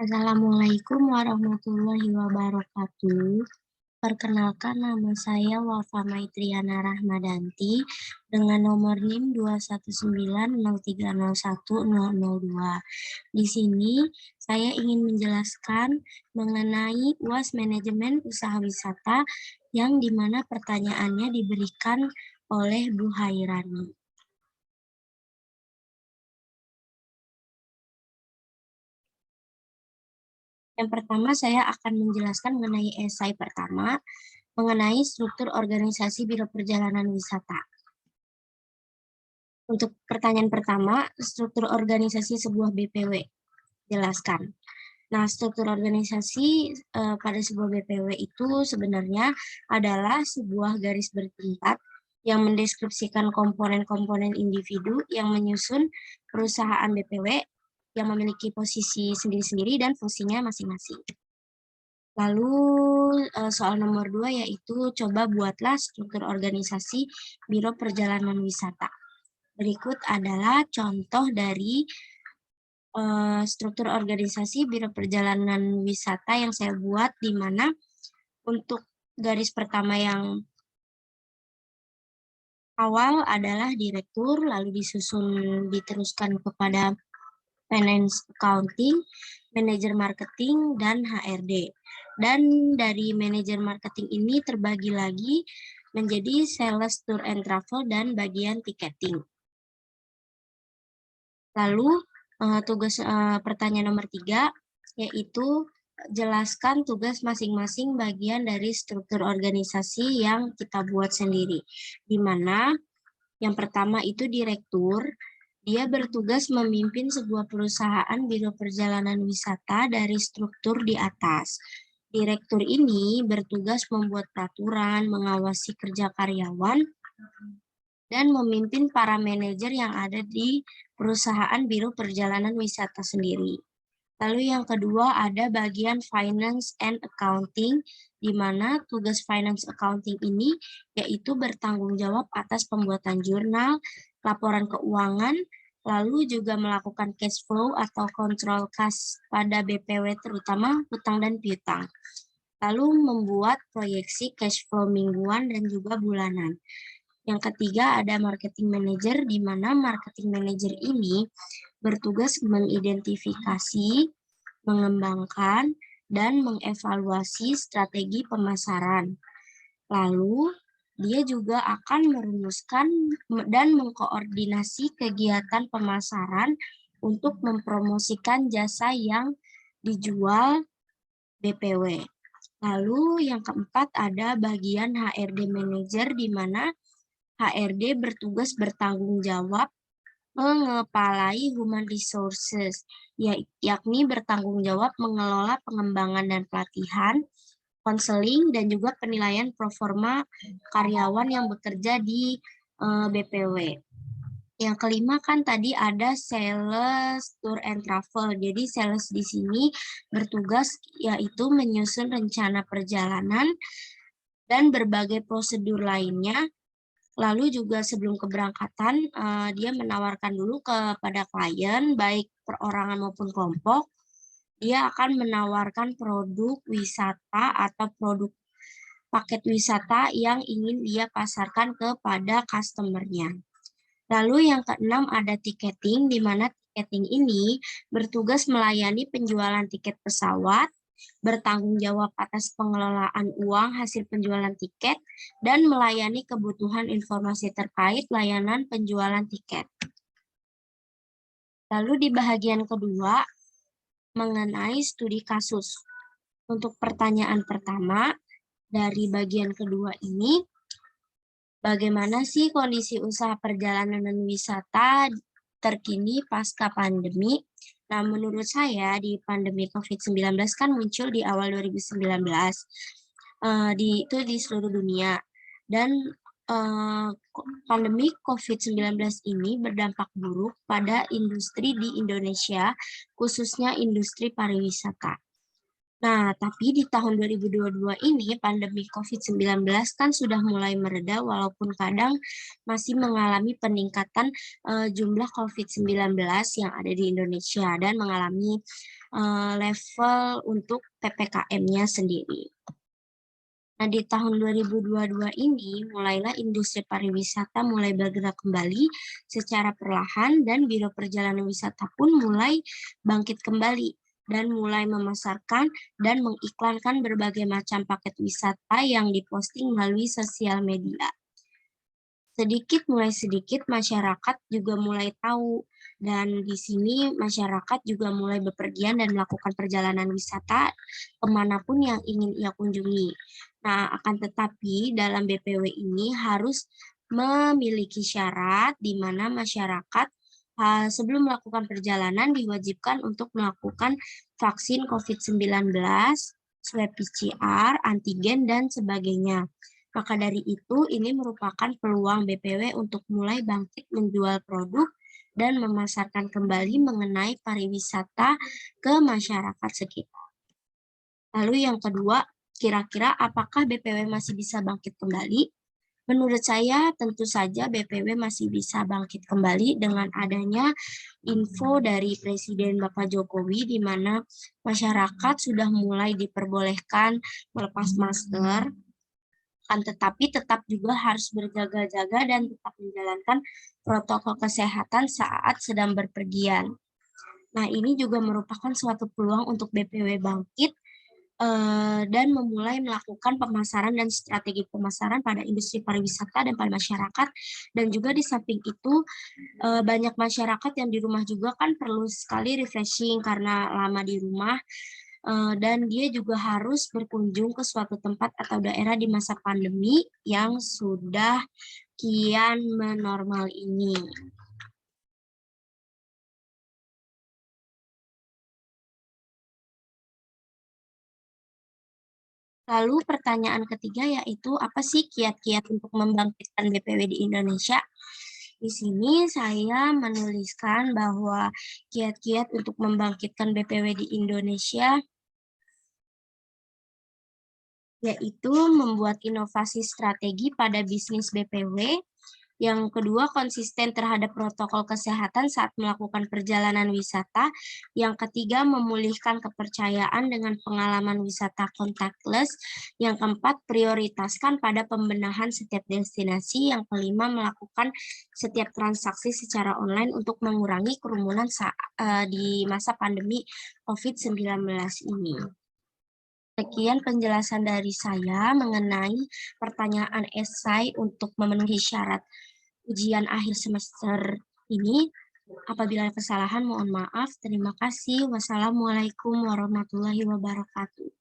Assalamualaikum warahmatullahi wabarakatuh. Perkenalkan nama saya Wafa Maitriana Rahmadanti dengan nomor NIM 21903010002. Di sini saya ingin menjelaskan mengenai UAS Manajemen Usaha Wisata yang dimana pertanyaannya diberikan oleh Bu Hairani. Yang pertama, saya akan menjelaskan mengenai esai pertama, mengenai struktur organisasi Biro Perjalanan Wisata. Untuk pertanyaan pertama, struktur organisasi sebuah BPW. Jelaskan. Nah, struktur organisasi pada sebuah BPW itu sebenarnya adalah sebuah garis bertingkat yang mendeskripsikan komponen-komponen individu yang menyusun perusahaan BPW yang memiliki posisi sendiri-sendiri dan fungsinya masing-masing. Lalu soal nomor 2 yaitu coba buatlah struktur organisasi Biro Perjalanan Wisata. Berikut adalah contoh dari struktur organisasi Biro Perjalanan Wisata yang saya buat, di mana untuk garis pertama yang awal adalah direktur, lalu diteruskan kepada finance accounting, manajer marketing, dan HRD. Dan dari manajer marketing ini terbagi lagi menjadi sales, tour and travel, dan bagian tiketing. Lalu pertanyaan nomor 3 yaitu jelaskan tugas masing-masing bagian dari struktur organisasi yang kita buat sendiri. Di mana yang pertama itu direktur, dia bertugas memimpin sebuah perusahaan biro perjalanan wisata dari struktur di atas. Direktur ini bertugas membuat peraturan, mengawasi kerja karyawan, dan memimpin para manajer yang ada di perusahaan biro perjalanan wisata sendiri. Lalu yang kedua ada bagian finance and accounting, di mana tugas finance accounting ini yaitu bertanggung jawab atas pembuatan jurnal, laporan keuangan, lalu juga melakukan cash flow atau kontrol kas pada BPW terutama hutang dan piutang. Lalu membuat proyeksi cash flow mingguan dan juga bulanan. Yang ketiga ada marketing manager, di mana marketing manager ini bertugas mengidentifikasi, mengembangkan, dan mengevaluasi strategi pemasaran. Lalu, dia juga akan merumuskan dan mengkoordinasi kegiatan pemasaran untuk mempromosikan jasa yang dijual BPW. Lalu, yang keempat ada bagian HRD Manager, di mana HRD bertugas bertanggung jawab mengepalai human resources, yakni bertanggung jawab mengelola pengembangan dan pelatihan, konseling, dan juga penilaian performa karyawan yang bekerja di BPW. Yang kelima kan tadi ada sales, tour and travel. Jadi sales di sini bertugas yaitu menyusun rencana perjalanan dan berbagai prosedur lainnya. Lalu juga sebelum keberangkatan, dia menawarkan dulu kepada klien, baik perorangan maupun kelompok, dia akan menawarkan produk wisata atau produk paket wisata yang ingin dia pasarkan kepada customer-nya. Lalu yang keenam ada tiketing, di mana tiketing ini bertugas melayani penjualan tiket pesawat, bertanggung jawab atas pengelolaan uang hasil penjualan tiket, dan melayani kebutuhan informasi terkait layanan penjualan tiket. Lalu di bagian kedua, mengenai studi kasus. Untuk pertanyaan pertama, dari bagian kedua ini, bagaimana sih kondisi usaha perjalanan dan wisata terkini pasca pandemi? Nah, menurut saya di pandemi COVID-19 kan muncul di awal 2019, itu di seluruh dunia. Dan pandemi COVID-19 ini berdampak buruk pada industri di Indonesia, khususnya industri pariwisata. Nah, tapi di tahun 2022 ini pandemi COVID-19 kan sudah mulai mereda walaupun kadang masih mengalami peningkatan jumlah COVID-19 yang ada di Indonesia dan mengalami level untuk PPKM-nya sendiri. Nah, di tahun 2022 ini, mulailah industri pariwisata mulai bergerak kembali secara perlahan dan Biro Perjalanan Wisata pun mulai bangkit kembali dan mulai memasarkan dan mengiklankan berbagai macam paket wisata yang diposting melalui sosial media. Mulai sedikit masyarakat juga mulai tahu dan di sini masyarakat juga mulai bepergian dan melakukan perjalanan wisata kemanapun yang ingin ia kunjungi. Nah, akan tetapi dalam BPW ini harus memiliki syarat di mana masyarakat sebelum melakukan perjalanan diwajibkan untuk melakukan vaksin COVID-19, swab PCR, antigen, dan sebagainya. Maka dari itu, ini merupakan peluang BPW untuk mulai bangkit menjual produk dan memasarkan kembali mengenai pariwisata ke masyarakat sekitar. Lalu yang kedua, kira-kira apakah BPW masih bisa bangkit kembali? Menurut saya, tentu saja BPW masih bisa bangkit kembali dengan adanya info dari Presiden Bapak Jokowi, di mana masyarakat sudah mulai diperbolehkan melepas masker, akan tetapi tetap juga harus berjaga-jaga dan tetap menjalankan protokol kesehatan saat sedang berpergian. Nah, ini juga merupakan suatu peluang untuk BPW bangkit dan memulai melakukan pemasaran dan strategi pemasaran pada industri pariwisata dan pada masyarakat. Dan juga di samping itu, banyak masyarakat yang di rumah juga kan perlu sekali refreshing karena lama di rumah. Dan dia juga harus berkunjung ke suatu tempat atau daerah di masa pandemi yang sudah kian menormal ini. Lalu pertanyaan ketiga yaitu apa sih kiat-kiat untuk membangkitkan BPW di Indonesia? Di sini saya menuliskan bahwa kiat-kiat untuk membangkitkan BPW di Indonesia yaitu membuat inovasi strategi pada bisnis BPW. Yang kedua, konsisten terhadap protokol kesehatan saat melakukan perjalanan wisata. Yang ketiga, memulihkan kepercayaan dengan pengalaman wisata contactless. Yang keempat, prioritaskan pada pembenahan setiap destinasi. Yang kelima, melakukan setiap transaksi secara online untuk mengurangi kerumunan di masa pandemi COVID-19 ini. Sekian penjelasan dari saya mengenai pertanyaan esai untuk memenuhi syarat ujian akhir semester ini. Apabila ada kesalahan, mohon maaf. Terima kasih. Wassalamualaikum warahmatullahi wabarakatuh.